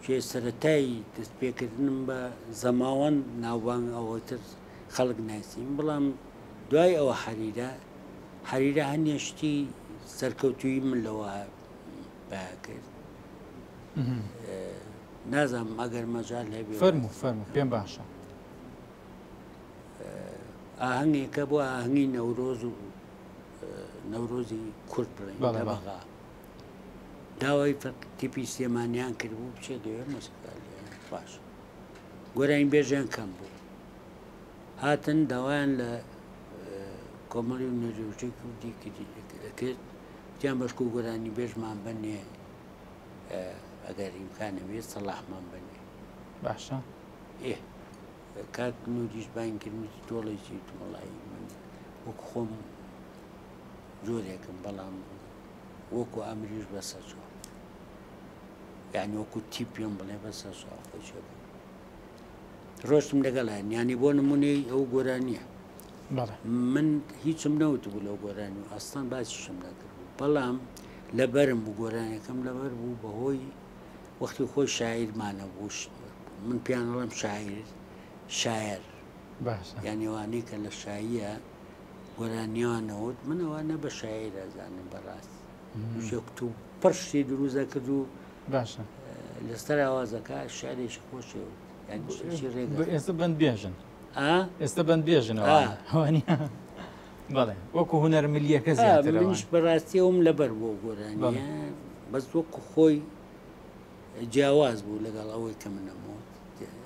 Speaker 2: کێ سەرەتایی دەست پێکردنم بە زەماوەند ناوبانگ ئەوەتر خەڵک ناسیین بەڵام دوای ئەوە حەریرە هەنێ شتی سەرکەوتوی من لەوە باکرد نازانم ئەگەر مەجال هەبێ
Speaker 1: فەرموو پێم باشە
Speaker 2: ئاهەنگێکە بۆ ئاهەنگی نەورۆز و نەورۆزی کورد بڵێن لە بەغا داوای تیپی سێمانیان کرد بوو بچێ دوێ مەسکالیان باش گۆرانی بێژیان کەم بوو هاتن داوایان لە کۆمەڵی و نەجێوچەی کوردی کرد تیان بەشک و گۆرانی بێژمان بنێ ئەگەر ئیمکانە بێت سەڵاحمان بنێ
Speaker 1: باشە
Speaker 2: کات نوریش باین کردنی تۆڵێکی وڵایی من وەکو خۆم زۆرێکم بەڵام وەکو ئەمریش بەسەرچوە یعنی وەکو تیپیۆم بڵێ بەسەر خۆشێک ڕۆشتم لەگەڵیان ینی بۆ نمونەی ئەو گۆرانیە من هیچم نەوت بوو لەو گۆرانی و ئەستان باسیشم نەکرد بەڵام لەبەرم بوو گۆرانەکەم لەبەر بوو بەهۆی وەختی خۆی شاعیرمانە بوو من پیانەڵم شاعر یعنی وانەی کە لە شاییە گۆرانیانەوت منەوانە بە شاعیر ئەزانم بەڕاست شێکتو پڕشتی دروزە کرد و لەستەر ئاوازەکە شارێکی خۆشێوت
Speaker 1: ئێستا بند بێژن ئێستا بند بێژن بەڵێ وەکو هونەر ملیەکە
Speaker 2: منیش بەڕاستی ئەوم لەبەر بۆ گۆرانیە بەس وەکو خۆی جیاواز بوو لەگەڵ ئەوەی کە منەمەوت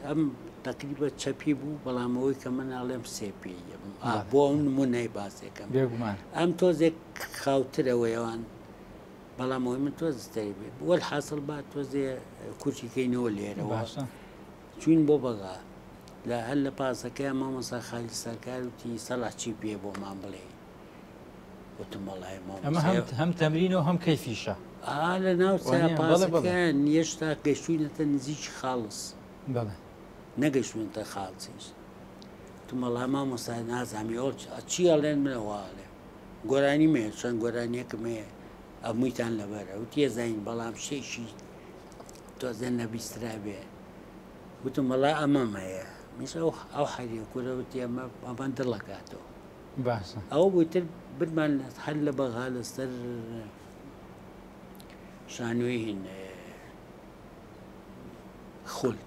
Speaker 2: ئەم تقریبە چەپی بوو بەڵامەوەی کە من ئاڵێم سێپی بۆ ئەو نمونەی باسێکم ئەم تۆزێک خاوترەوەیەوان بەڵامەوەی من تۆزستەری بێت وەل حاصل با تۆزێ کوچیکەینەوە لێرەوە چوین بۆ بەغا لە هەر لە پاسەکە مامۆستا خالی سەرکار وتی سەڵاح چی پێ بۆمان بڵێ وتم وەڵای
Speaker 1: ئەمە هەم تەمرینەوە هەم کەیفیشە
Speaker 2: لە ناو پاسەکە نیشتا گەشتوینەتە نزیکی خاڵس نەگەشتوێنتە خاڵسیش تومەڵا مامۆستا نازامی ئەو چی ئەڵێن منەوەڵێ گۆرانی مێ چەند گۆرانیەکە مێ ئەموویتان لەبەرە وتی ێزین بەڵام شێشی تۆزێن نەبیسترا بێ وتم وەڵا ئەمەمەیە میش ئەو حەریە کوورەوتی ئەمە دڵەکاتەوە ئەوە بوویتر برمان هەر لە بەغا لەسەر شانوێی هین خول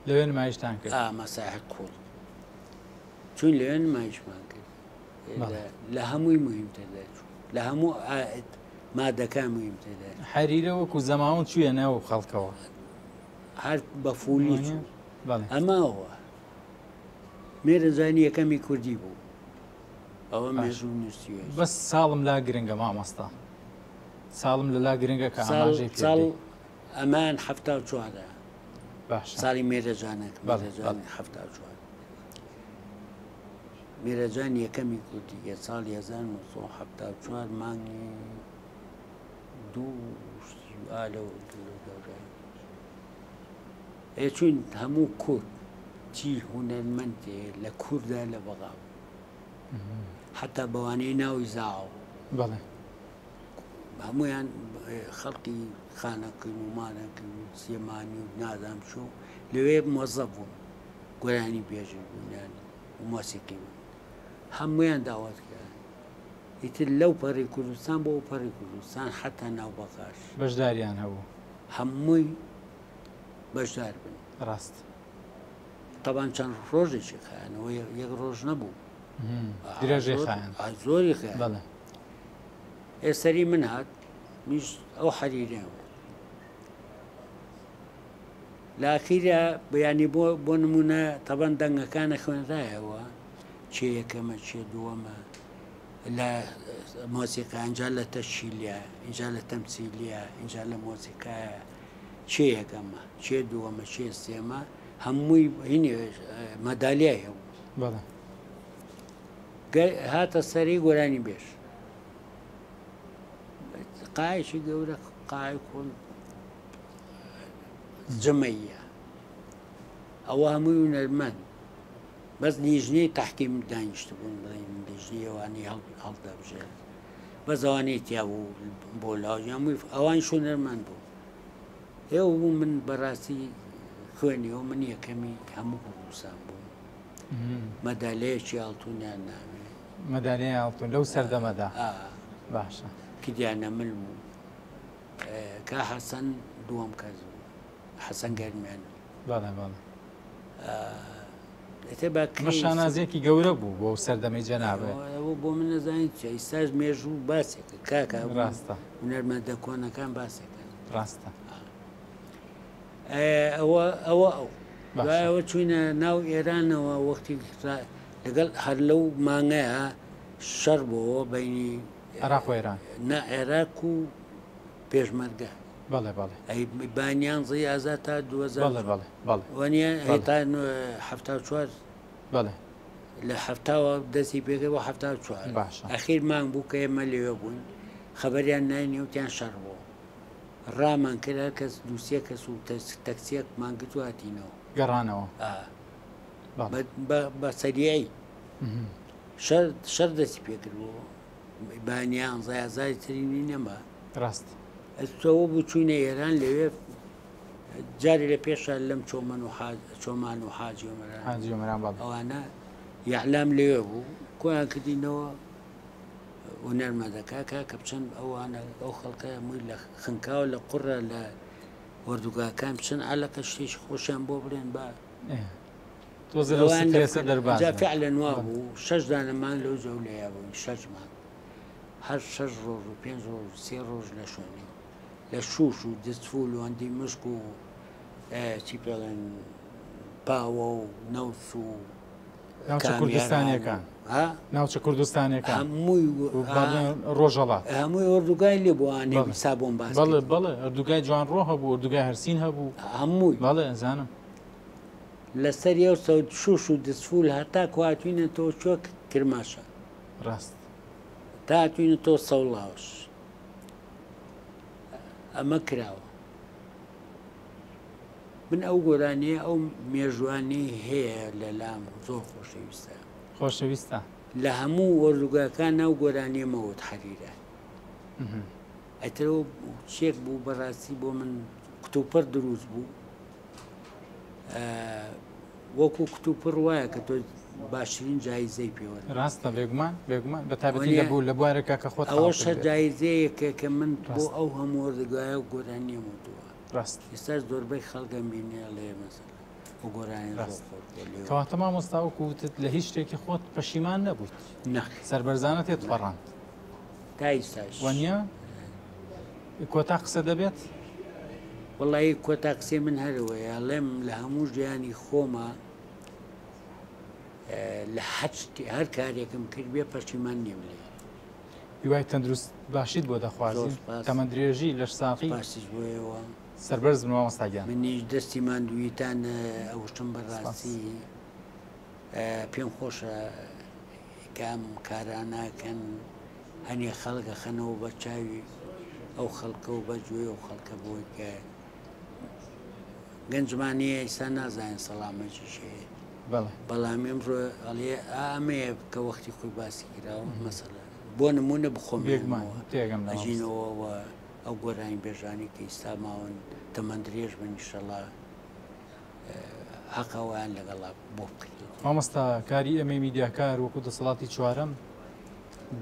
Speaker 1: لەوێ نمایشتان کرد
Speaker 2: مەساحت خۆل چون لەوێ نمایشمان کرد لە هەمووی مهمتردا لە هەموو مادەکان مهمتردا
Speaker 1: حەریرە وەکو زەماوەند چوویە ناو خەڵکەوە
Speaker 2: هەر بە فولی ئەماوە مێرەزانی یەکەمی کوردی بوو ئەوە مێژوو نووسیوە
Speaker 1: بەس ساڵم لا گرنگە مامۆستا ساڵم لە لا گرنگە کە ئاماژەی
Speaker 2: ساڵ ئەمان هەفتا و چوارە ساڵی مێرەجانێک مێرەجان یەکەمی کوردی ساڵ 1970 مانگی دوو ئالە چوین هەموو کورد چی هونەرمەندێ لە کووردا لە بەغاو حتا بەوانەی ناوی زاو
Speaker 1: بەڵێ
Speaker 2: هەمویان خەڵکی خانەکەن و مانەکەن و سێمانی و نازام چۆ لەوێ مۆزە بوون گۆرانی بێژن بوونیان و مۆسیقی بوون هەمویان داوات کرد ئیتر لەو پەڕی کوردستان بۆ پەڕی کوردستان حتا ناو بەقاش
Speaker 1: بەشداریان هەبوو
Speaker 2: هەمووی بەشدار بن
Speaker 1: ڕاست
Speaker 2: طبعاً چەند ڕۆژێکی خایەنەوە یەک ڕۆژ نەبوو
Speaker 1: درێژێ خایەن
Speaker 2: زۆری خایەن
Speaker 1: بەڵێ
Speaker 2: ئێسەری من هات میش ئەو حەریرێەوە لە ئاخیرە بەیانی بۆ نمونە تەبەن دەنگەکانە خوێنرایەوە چێ یەکەمە چێ دووەمە لە مۆسیقا ئەنجا لە تەشیلیە ئینجا لە تەمسیلیە ئینجا لە مۆسیقایە چێ یەکەمە چێ دووەمە چێ سێمە هەمووی هینی مەدالیای هەبوو
Speaker 1: بەڵێ
Speaker 2: هاتە سەری گۆرانی بێژ قایشی گەورە قای کۆن جەمەیە ئەوە هەمووی هونەرمەند بەس لیژنەی تەحکیم دانیشت بوون بڵێن لیژنەی ئەوانەی هەڵدا بژێت بەس ئەوانەی تیا بوو بۆ لاژ هەمووی ئەوان هونەرمەند بوو ئێوە بوو من بەڕاستی خوێنیەوە من یەکەمی هەموو کوردستان بووم مەدالەیەکی ئاڵتوونیان نامێ
Speaker 1: مەدالیای ئاڵتون لەو سەردەمەدا باشە
Speaker 2: کردیانە مل بوو کا حەسەن دووەم کەس بوو حەسەن گەرمیان
Speaker 1: بەڵێ بەڵێ
Speaker 2: شانازێکی
Speaker 1: گەورە بوو بۆ سەردەمەی جەنابێ
Speaker 2: بۆ من نەزانین چ ئیساش مێژوو باسێکە کاکە
Speaker 1: ڕاستە
Speaker 2: هونەرمەندە کۆنەکان باسێکن
Speaker 1: ڕاستە
Speaker 2: ئەوە چوینە ناو ئێرانەوە وەختی لەگەڵ هەر لەو مانگەیە شەڕ بۆەوە بینی
Speaker 1: عێراق و ئێران
Speaker 2: نە عێراق و پێشمەرگە
Speaker 1: بەڵێ بەڵێ
Speaker 2: ئەی بانیان زی ئازا تا 2000
Speaker 1: بەڵێ بەڵێ بەڵێ
Speaker 2: وانە تا 74
Speaker 1: بەڵێ
Speaker 2: لە هەفتاوە دەستی پێکەوە 74
Speaker 1: باشە
Speaker 2: ئەخیر مانگ بوو کە ئێمە لێوە بووین خەبەریان ناینێ وتیان شەڕ بوو ڕامان کرد کەس دووسێ کەس و تەکسیەک مانگت و هاتینەوە
Speaker 1: گەڕانەوە
Speaker 2: بە سەریایی شەر دەستی پێکردەوە بانیان زایازای ترینی نەما
Speaker 1: ڕاست
Speaker 2: ئەستەوە بوو چوینە ئێران لەوێ جاری لە پێشە لەم چۆمان و حاجی
Speaker 1: ئەمەران
Speaker 2: ئەوانە یعلام لێوێ بوو کۆیان کردینەوە هونەرمەندەکە کە بچەند ئەوانە ئەو خەڵکە مووی لە خنکاوە لە قوڕە لە وەردوگاکان بچەند ئالەکە شتێکی خۆشیان بۆ بڵێن بە فعلا وا بوو 6 دانەمان لەو جەولەیە بووین 6 مان هەر 6 ڕۆژ و 5 ڕۆژ 3 ڕۆژ لە شوێنی لە شوش و دەستفول و ئەندی مشک و چی پێڵێن پاوە و نەوس و
Speaker 1: ناوچە کوردستانیەکان ناوچە کوردستانیەکان
Speaker 2: هەمووی
Speaker 1: ڕۆژەڵات
Speaker 2: هەمووی ئۆردوگای لێ بووانێ سابۆن باس
Speaker 1: بەڵێ بەڵێ ئەردوگای جوان ڕۆ هەبوو ئەردوگای هەرسین هەبوو
Speaker 2: هەمووی
Speaker 1: بەڵێ ئەزانم
Speaker 2: لەسەر ئەو شوش و دەستفول هەتا کواتوینە تۆ چۆک کرماشە
Speaker 1: ڕاست
Speaker 2: تا هاتوینە تۆ سەوڵاوش ئەمە کراوە من ئەو گۆرانیە ئەو مێژوانی هەیە لە لام زۆر خۆشەویستە
Speaker 1: خۆشەویستە
Speaker 2: لە هەموو وەردوگاکان ناو گۆرانیەمەوەت حەریرە ئەترەوە چێک بوو بەڕاستی بۆ من کتوپەر دروست بوو وەکو کتوپڕ وایە کە تۆ باشترین جایزەی پێوە
Speaker 1: ڕاستە بێگومان بە تایبەتی لەبوو لە بوارێکە کە خۆت
Speaker 2: ئەوە شە جایزەیەکە کە من بۆ ئەو هەموو وەردوگایە و گۆرانیە وتووە
Speaker 1: ڕاست
Speaker 2: ئێستاش زۆربەی خەڵگەم بینێ لێ مەسەلا و گۆرانی
Speaker 1: کەواتە مامۆستاوەکو وتت لە هیچ شتێکی خۆت پەشیمان نەبوویت سەربەرزانە تێت پەڕاند
Speaker 2: تا ئیستاش
Speaker 1: وانە کۆتا قسە دەبێت
Speaker 2: وڵی کۆتا قسەی من هەرەوەیە لێم لە هەموو ژیانی خۆمە لە هەر کارێکم کرد بێ پەشیمان نیم لێ
Speaker 1: هیوای تەندروست باشیت بۆ دەخوازی تەمەند درێژی لەش ساقی
Speaker 2: پاسیش بۆیەوە
Speaker 1: سەربەرز بنەوە مەستاگیان
Speaker 2: منیش دەستی ماندوویتان ئەوشتم بەڕاستی پێم خۆشە کام کاراناکەن هەنێ خەڵکە خەنەوە بە چاوی ئەو خەڵکە و بەگوێ و خەڵکە بۆی کە گەنجمانیە ئیسا نازانین سەڵامەتی شێ بەڵام ئێمڕۆ ئەڵێ ئامەیە کە وەختی خۆی باسی کراوە مەسەلا بۆ نمونە بخۆمەژینەوە ئەو گۆرانی بێژانی کە ئیستا ماون تەمەند درێژ بن ئینشەڵا حەقەوەیان لەگەڵا بۆ بکرێت.
Speaker 1: مامۆستا کاری ئەمە میدیاکار وەکو دەسەڵاتی چوارەم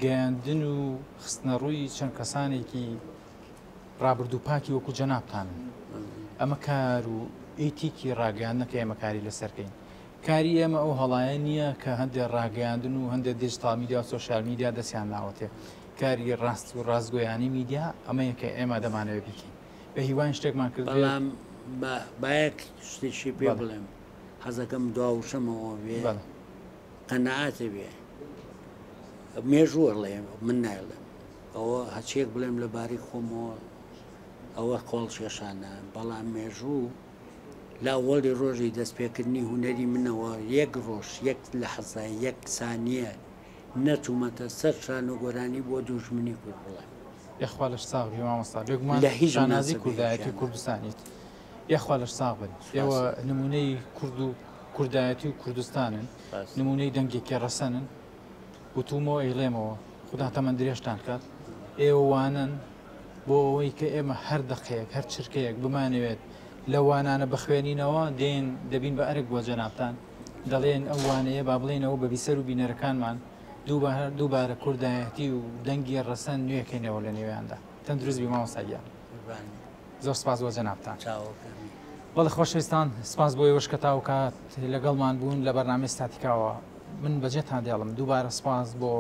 Speaker 1: گەیاندن و خستنە ڕووی چەند کەسانێکی ڕابردوو پاکی وەکو جەنابتانن. ئەمە کار و ئیتیکی ڕاگەیاندنەکە ئێمە کاری لەسەرکەین. کاری ئێمە ئەو هەڵایە نییە کە هەندێک ڕاگەیاندن و هەندێک دیجیتال میدیا و سۆشیال میدیا دەستیان ناوەتێ. کاری ڕاست و ڕاستگۆیانی میدیا ئەمەیە کە ئێمە دەمانەوێت بکەین. بە هیوان شتێکمان کرد
Speaker 2: بەڵام باەک شتێکی پێ بڵێم حەزەکەم دواوشەمەوە بێ قەنەعاتە بێ مێژووە ڵێ من نایڵێم ئەوە هەچێک بڵێم لەباری خۆمەوە ئەوە قۆڵ شێشانە بەڵام مێژوو لاوەڵی ڕۆژی دەستپێکردنی هوەری منەوە یەک ڕۆژ یەک لە حەزای یەک سانیە نەچوومەتە سەر شان و گۆرانی بۆ دوژمنی کورد بڵێم
Speaker 1: یخوا لەش ساغی مامۆستا لێگومان لە هیچ نازی کوردایەتی کوردستانیت یخوا لەش ساغ بن ئێوە نمونەی کورد و کوردایەتی و کوردستانن نمونەی دەنگێکی ڕەسەنن وتومەوە ئەیڵێمەوە خوددا تەمەند درێژتان کات ئێوە وانن بۆ ئەوەی کە ئێمە هەر دەقەیەک هەر چرکەیەک بمانەوێت لە وانانە بەخوێنینەوە دێن دەبین بە ئەرک بۆ جەنابتان دەڵێن ئەو وانەیە با بڵێنەوە بە بیسەر و بینەرەکانمان دووبارە کوردایەتی و دەنگی ڕەسەن نوێکەینەوە لە نێویاندا تەندروستبی مامۆستاگیان زۆر سپاس بۆ جەنابتان. بەڵێ خۆشەویستان سپاس بۆ ئێوەش کە تاو کات لەگەڵمان بوون لە بەرنامەی ستاتیکاوە من بەجێتان دێڵم دووبارە سپاس بۆ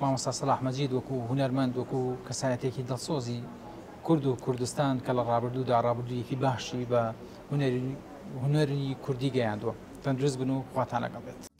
Speaker 1: مامۆستا سەلاح مەجید وەکو هونەرمەند وەکو کەسایەتێکی دڵسۆزی کورد و کوردستان کە لە ڕابردوودا ڕابردوویەکی باشی بە هونەری کوردی گەیاندووە تەندروست بن و خواتان لەگەڵ بێت.